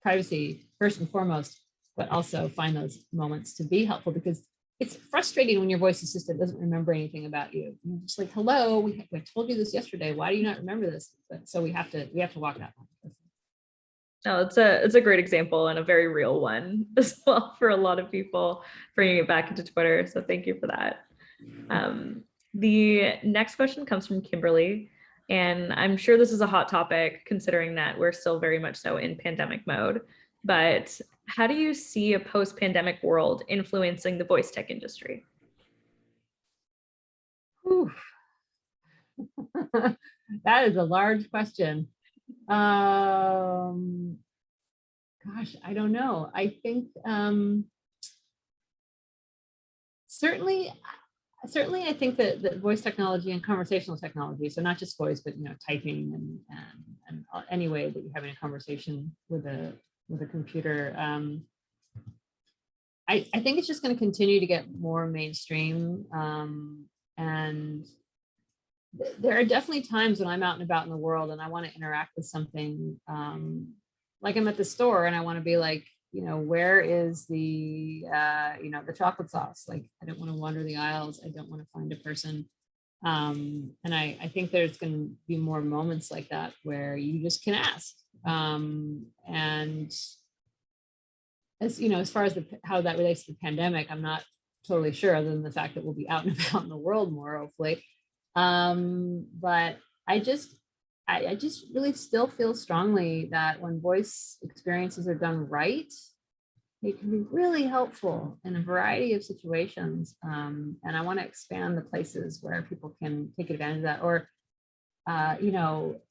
Speaker 2: privacy first and foremost, but also find those moments to be helpful, because it's frustrating when your voice assistant doesn't remember anything about you. You're just like, hello, I told you this yesterday. Why do you not remember this? But so we have to walk that line.
Speaker 1: No, it's a great example and a very real one as well for a lot of people, bringing it back into Twitter. So thank you for that. The next question comes from Kimberly, and I'm sure this is a hot topic considering that we're still very much so in pandemic mode. But how do you see a post-pandemic world influencing the voice tech industry?
Speaker 2: That is a large question. Gosh, I don't know. I think certainly I think that voice technology and conversational technology, so not just voice, but, you know, typing and any way that you're having a conversation with a computer. I think it's just going to continue to get more mainstream. And there are definitely times when I'm out and about in the world and I want to interact with something, like I'm at the store and I want to be like, you know, where is the, you know, the chocolate sauce? Like, I don't want to wander the aisles. I don't want to find a person. And I think there's going to be more moments like that where you just can ask. And as you know, as far as how that relates to the pandemic, I'm not totally sure, other than the fact that we'll be out and about in the world more, hopefully. But I just really still feel strongly that when voice experiences are done right, they can be really helpful in a variety of situations. And I want to expand the places where people can take advantage of that, or, you know,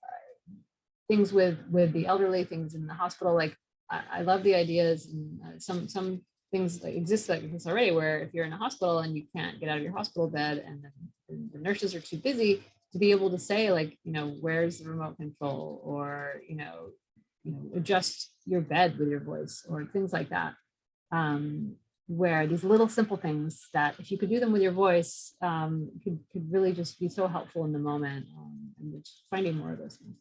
Speaker 2: things with the elderly, things in the hospital. Like I love the ideas, and some things that exist like this already, where if you're in a hospital and you can't get out of your hospital bed and the nurses are too busy, to be able to say, like, you know, where's the remote control, or, you know, adjust your bed with your voice, or things like that. Where these little simple things that if you could do them with your voice, could really just be so helpful in the moment, and just finding more of those things.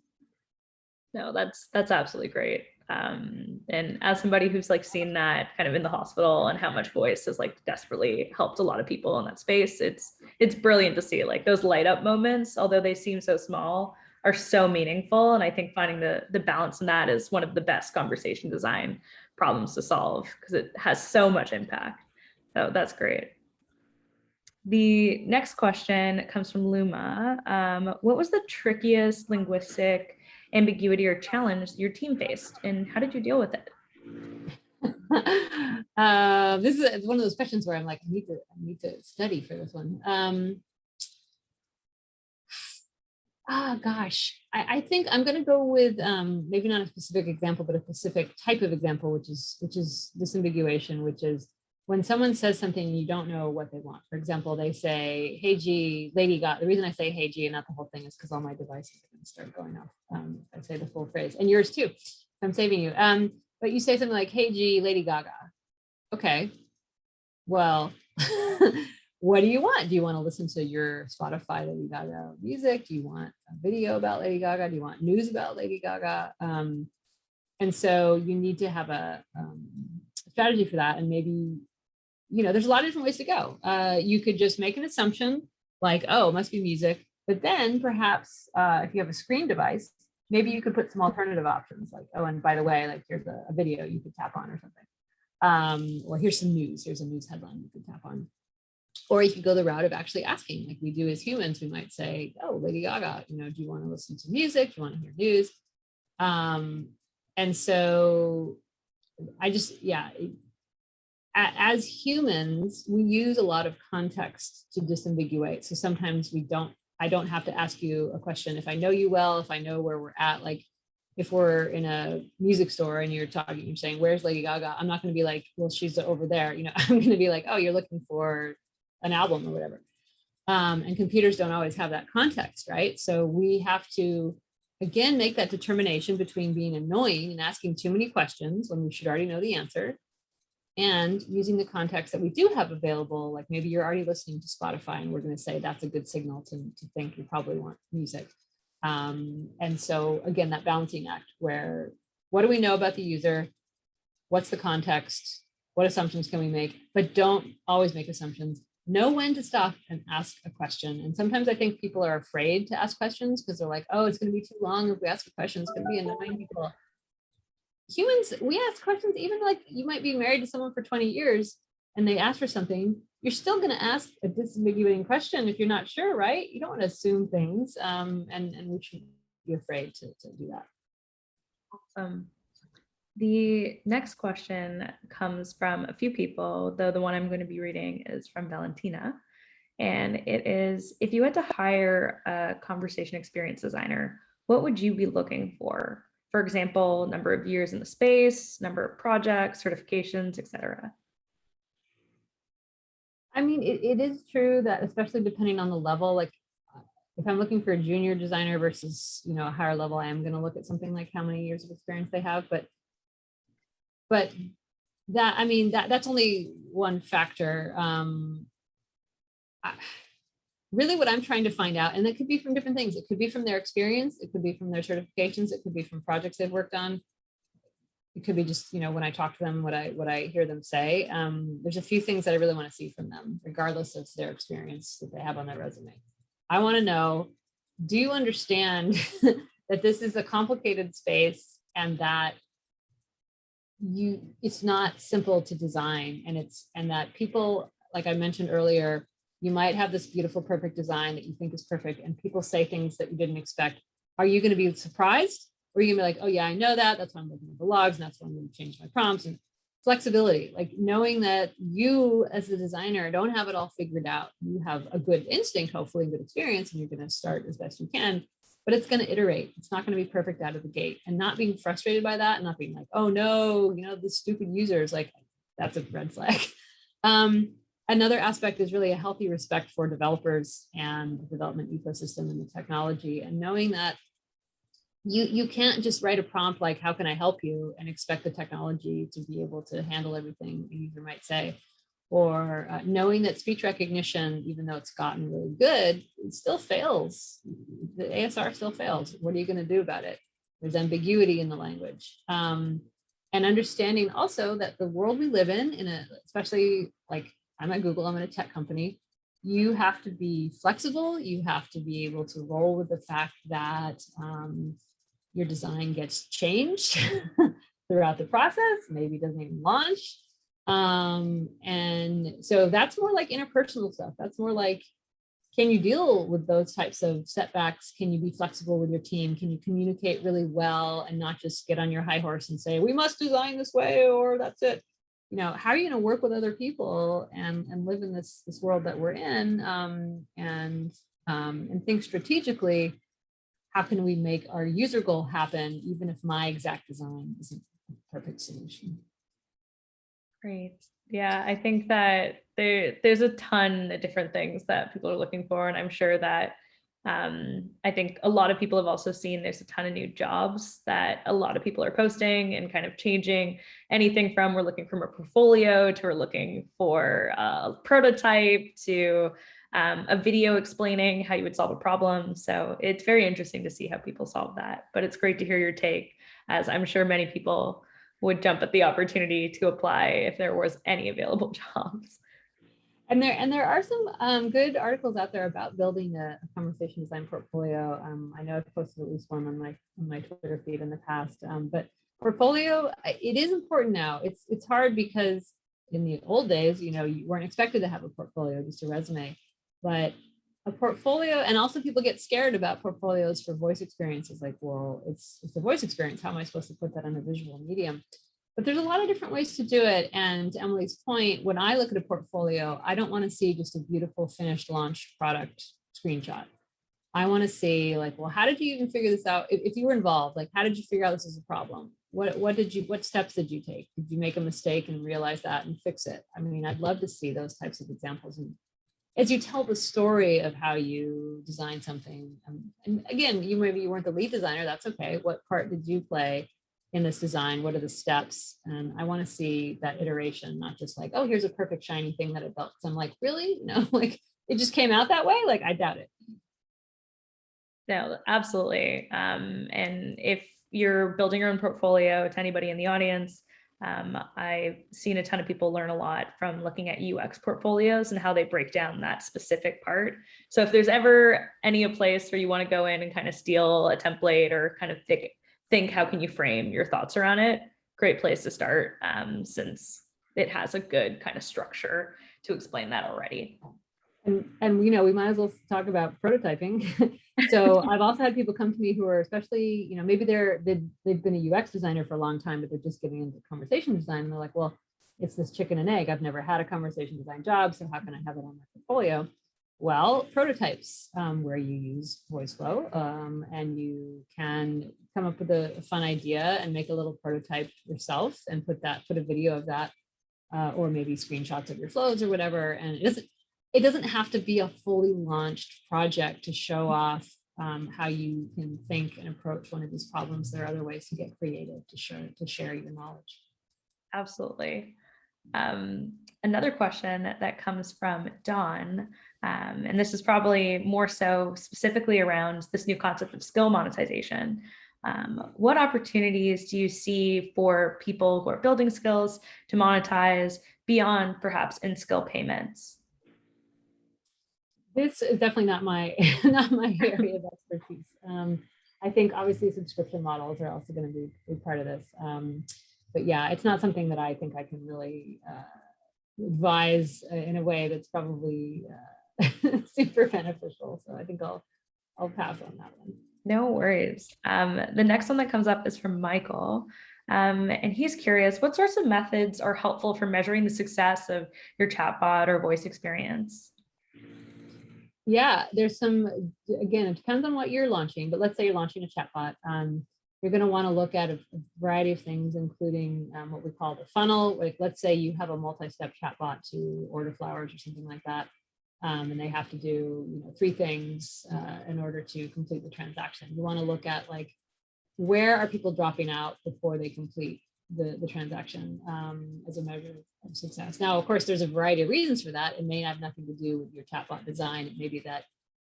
Speaker 1: No, that's absolutely great. And as somebody who's like seen that kind of in the hospital and how much voice has like desperately helped a lot of people in that space, it's brilliant to see like those light up moments, although they seem so small, are so meaningful. And I think finding the balance in that is one of the best conversation design problems to solve, because it has so much impact. So that's great. The next question comes from Luma. What was the trickiest linguistic ambiguity or challenge your team faced, and how did you deal with it?
Speaker 2: This is one of those questions where I'm like, I need to study for this one. Gosh, I think I'm going to go with maybe not a specific example, but a specific type of example, which is disambiguation, which is when someone says something you don't know what they want. For example, they say, "Hey G, Lady Gaga." The reason I say "Hey G" and not the whole thing is because all my devices are going to start going off. I say the full phrase, and yours too. I'm saving you. But you say something like, "Hey G, Lady Gaga." Okay. Well, What do you want? Do you want to listen to your Spotify Lady Gaga music? Do you want a video about Lady Gaga? Do you want news about Lady Gaga? And so you need to have a strategy for that. And maybe, there's a lot of different ways to go. You could just make an assumption like, oh, it must be music. But then perhaps if you have a screen device, maybe you could put some alternative options like, oh, and by the way, like here's a video you could tap on or something. Or here's some news. Here's a news headline you could tap on. Or you could go the route of actually asking, like we do as humans. We might say, oh, Lady Gaga, do you want to listen to music? Do you want to hear news? And so as humans, we use a lot of context to disambiguate. So sometimes I don't have to ask you a question if I know you well, if I know where we're at. Like if we're in a music store and you're saying, where's Lady Gaga? I'm not going to be like, well, she's over there. I'm going to be like, oh, you're looking for an album or whatever. And computers don't always have that context, right? So we have to, again, make that determination between being annoying and asking too many questions when we should already know the answer, and using the context that we do have available. Like maybe you're already listening to Spotify and we're going to say that's a good signal to think you probably want music. And so again, that balancing act where, what do we know about the user? What's the context? What assumptions can we make? But don't always make assumptions. Know when to stop and ask a question. And sometimes I think people are afraid to ask questions because they're like, oh, it's going to be too long if we ask a question. It's going to be annoying people. Humans, we ask questions, even like you might be married to someone for 20 years and they ask for something, you're still going to ask a disambiguating question if you're not sure, right? You don't want to assume things, and we shouldn't be afraid to do that.
Speaker 1: Awesome. The next question comes from a few people, though the one I'm going to be reading is from Valentina. And it is, if you had to hire a conversation experience designer, what would you be looking for? For example, number of years in the space, number of projects, certifications, etc.
Speaker 2: I mean, it is true that especially depending on the level, like if I'm looking for a junior designer versus, a higher level, I am going to look at something like how many years of experience they have. But that, I mean, that's only one factor. Really what I'm trying to find out, and it could be from different things. It could be from their experience. It could be from their certifications. It could be from projects they've worked on. It could be just, when I talk to them, what I hear them say. There's a few things that I really want to see from them, regardless of their experience that they have on their resume. I want to know, do you understand that this is a complicated space and that it's not simple to design, and that people, like I mentioned earlier, you might have this beautiful, perfect design that you think is perfect, and people say things that you didn't expect. Are you going to be surprised? Or are you going to be like, oh yeah, I know that. That's why I'm looking at the logs, and that's why I'm going to change my prompts. And flexibility, like knowing that you as the designer don't have it all figured out. You have a good instinct, hopefully good experience, and you're going to start as best you can, but it's going to iterate. It's not going to be perfect out of the gate, and not being frustrated by that, and not being like, oh no, the stupid users, like that's a red flag. Another aspect is really a healthy respect for developers and the development ecosystem and the technology, and knowing that you can't just write a prompt like, how can I help you, and expect the technology to be able to handle everything a user might say. Or knowing that speech recognition, even though it's gotten really good, it still fails. The ASR still fails. What are you going to do about it? There's ambiguity in the language. And understanding also that the world we live in especially like I'm at Google, I'm in a tech company, you have to be flexible. You have to be able to roll with the fact that your design gets changed throughout the process, maybe doesn't even launch. And so that's more like interpersonal stuff. That's more like, can you deal with those types of setbacks? Can you be flexible with your team? Can you communicate really well and not just get on your high horse and say, we must design this way, or that's it? How are you going to work with other people and live in this world that we're in, and think strategically, how can we make our user goal happen, even if my exact design isn't a perfect solution?
Speaker 1: Great. Yeah, I think that there's a ton of different things that people are looking for, and I'm sure that I think a lot of people have also seen there's a ton of new jobs that a lot of people are posting and kind of changing anything from we're looking for a portfolio to we're looking for a prototype to a video explaining how you would solve a problem. So it's very interesting to see how people solve that. But it's great to hear your take, as I'm sure many people would jump at the opportunity to apply if there was any available jobs.
Speaker 2: And there are some good articles out there about building a conversation design portfolio. I know I've posted at least one on my Twitter feed in the past, but portfolio, it is important now. It's hard because in the old days, you know, you weren't expected to have a portfolio, just a resume, but a portfolio, and also people get scared about portfolios for voice experiences. Like, well, it's a voice experience. How am I supposed to put that on a visual medium? But there's a lot of different ways to do it. And to Emily's point, when I look at a portfolio, I don't want to see just a beautiful finished launch product screenshot. I want to see like, well, how did you even figure this out? If you were involved, like, how did you figure out this is a problem? What steps did you take? Did you make a mistake and realize that and fix it? I mean, I'd love to see those types of examples. And as you tell the story of how you design something, and again, maybe you weren't the lead designer, that's okay. What part did you play in this design? What are the steps? And I want to see that iteration, not just like, oh, here's a perfect shiny thing that I built. So I'm like, really? No, like it just came out that way? Like, I doubt it.
Speaker 1: No, absolutely. And if you're building your own portfolio, to anybody in the audience, I've seen a ton of people learn a lot from looking at UX portfolios and how they break down that specific part. So if there's ever any a place where you want to go in and kind of steal a template or kind of think how can you frame your thoughts around it, great place to start, since it has a good kind of structure to explain that already.
Speaker 2: And you know, we might as well talk about prototyping. So I've also had people come to me who are, especially, you know, maybe they've been a UX designer for a long time, but they're just getting into conversation design. And they're like, well, it's this chicken and egg. I've never had a conversation design job, so how can I have it on my portfolio? Well, prototypes, where you use Voiceflow, and you can come up with a fun idea and make a little prototype yourself and put a video of that, or maybe screenshots of your flows or whatever. And it doesn't have to be a fully launched project to show off how you can think and approach one of these problems. There are other ways to get creative to share your knowledge.
Speaker 1: Absolutely. Another question that comes from Dawn, and this is probably more so specifically around this new concept of skill monetization. What opportunities do you see for people who are building skills to monetize beyond perhaps in-skill payments?
Speaker 2: This is definitely not my area of expertise. I think obviously subscription models are also going to be part of this. But yeah, it's not something that I think I can really advise in a way that's probably super beneficial. So I think I'll pass on that one.
Speaker 1: No worries. The next one that comes up is from Michael. And he's curious, what sorts of methods are helpful for measuring the success of your chatbot or voice experience?
Speaker 2: Yeah, there's some, again, it depends on what you're launching, but let's say you're launching a chatbot. You're going to want to look at a variety of things, including what we call the funnel. Like, let's say you have a multi-step chatbot to order flowers or something like that. And they have to do 3 things in order to complete the transaction. You want to look at like, where are people dropping out before they complete the transaction as a measure of success. Now, of course, there's a variety of reasons for that. It may have nothing to do with your chatbot design. It may be that,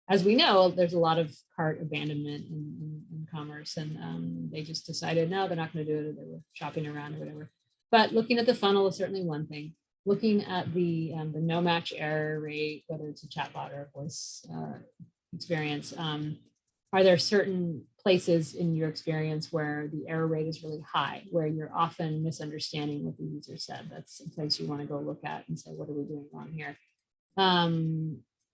Speaker 2: as we know, there's a lot of cart abandonment in commerce, and they just decided, no, they're not going to do it, or they were shopping around or whatever. But looking at the funnel is certainly one thing. Looking at the no match error rate, whether it's a chatbot or a voice experience, are there certain places in your experience where the error rate is really high, where you're often misunderstanding what the user said? That's a place you want to go look at and say, what are we doing wrong here?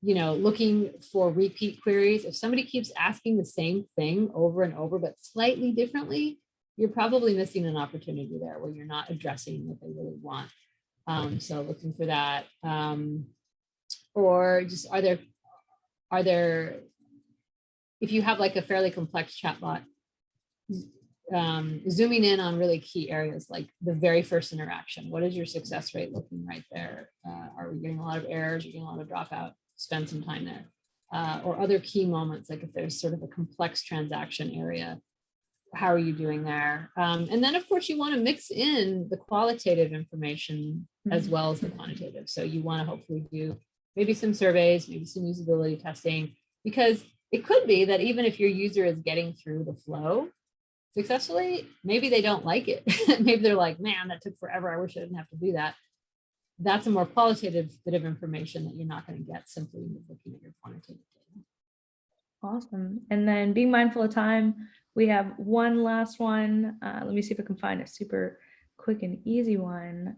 Speaker 2: Looking for repeat queries. If somebody keeps asking the same thing over and over, but slightly differently, you're probably missing an opportunity there where you're not addressing what they really want. So looking for that. Or just are there, if you have like a fairly complex chatbot, zooming in on really key areas like the very first interaction. What is your success rate looking right there? Are we getting a lot of errors? Are you getting a lot of dropout? Spend some time there. or other key moments, like if there's sort of a complex transaction area, how are you doing there? And then of course you want to mix in the qualitative information as well as the quantitative. So you want to hopefully do maybe some surveys, maybe some usability testing, because it could be that even if your user is getting through the flow successfully, maybe they don't like it. Maybe they're like, man, that took forever. I wish I didn't have to do that. That's a more qualitative bit of information that you're not going to get simply looking at your quantitative data.
Speaker 1: Awesome. And then being mindful of time, we have one last one. Let me see if I can find a super quick and easy one.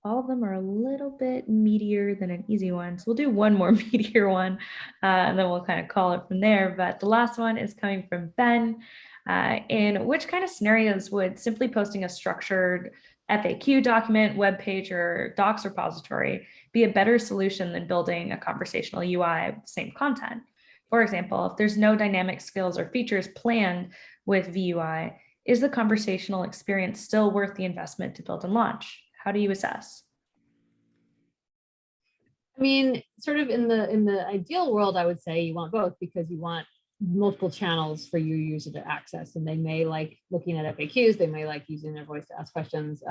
Speaker 1: All of them are a little bit meatier than an easy one. So we'll do one more meatier one, and then we'll kind of call it from there. But the last one is coming from Ben. In which kind of scenarios would simply posting a structured FAQ document, web page, or docs repository be a better solution than building a conversational UI with the same content? For example, if there's no dynamic skills or features planned with VUI, is the conversational experience still worth the investment to build and launch? How do you assess?
Speaker 2: I mean, sort of in the ideal world, I would say you want both, because you want multiple channels for your user to access, and they may like looking at FAQs, they may like using their voice to ask questions.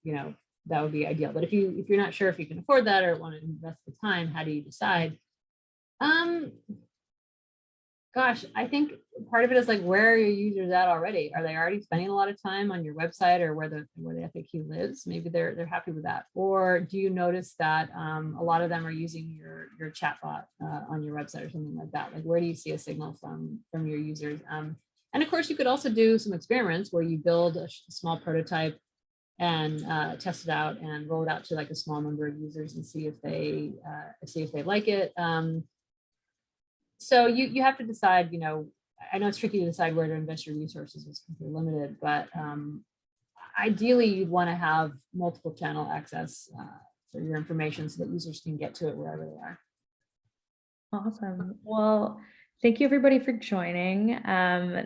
Speaker 2: You know, that would be ideal. But if you're not sure if you can afford that or want to invest the time, how do you decide? Gosh, I think part of it is like, where are your users at already? Are they already spending a lot of time on your website or where the FAQ lives? Maybe they're happy with that. Or do you notice that a lot of them are using your chatbot on your website or something like that? Like, where do you see a signal from your users? And of course, you could also do some experiments where you build a small prototype and test it out and roll it out to like a small number of users and see if they like it. So you have to decide, you know, I know it's tricky to decide where to invest your resources, it's completely limited, but ideally you'd want to have multiple channel access for your information so that users can get to it wherever they are.
Speaker 1: Awesome. Well, thank you everybody for joining.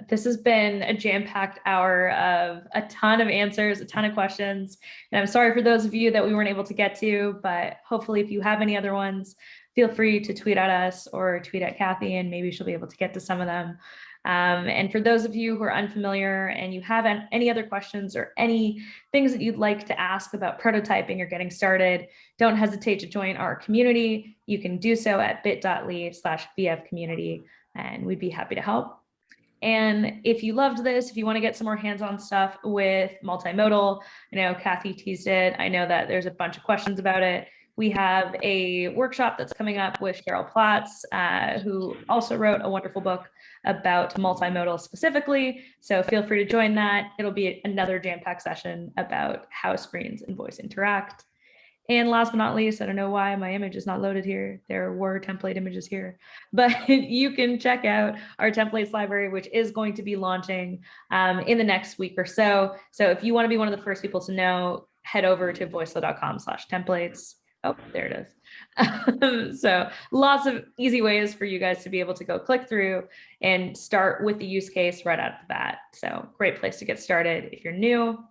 Speaker 1: This has been a jam-packed hour of a ton of answers, a ton of questions. And I'm sorry for those of you that we weren't able to get to, but hopefully if you have any other ones, feel free to tweet at us or tweet at Cathy, and maybe she'll be able to get to some of them. And for those of you who are unfamiliar and you have any other questions or any things that you'd like to ask about prototyping or getting started, don't hesitate to join our community. You can do so at bit.ly/VF community, and we'd be happy to help. And if you loved this, if you want to get some more hands-on stuff with multimodal, I know Cathy teased it. I know that there's a bunch of questions about it. We have a workshop that's coming up with Cheryl Platts, who also wrote a wonderful book about multimodal specifically. So feel free to join that. It'll be another jam-packed session about how screens and voice interact. And last but not least, I don't know why my image is not loaded here. There were template images here, but you can check out our templates library, which is going to be launching in the next week or so. So if you want to be one of the first people to know, head over to voiceflow.com/templates. Oh, there it is. So lots of easy ways for you guys to be able to go click through and start with the use case right out of the bat. So great place to get started if you're new.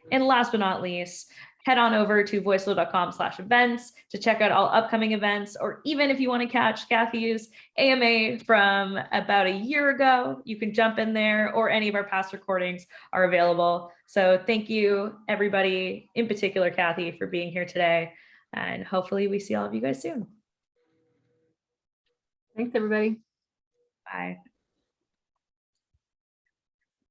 Speaker 1: And last but not least, head on over to voiceflow.com/events to check out all upcoming events, or even if you want to catch Cathy's AMA from about a year ago, you can jump in there, or any of our past recordings are available. So thank you, everybody, in particular, Cathy, for being here today. And hopefully we see all of you guys soon.
Speaker 2: Thanks, everybody.
Speaker 1: Bye.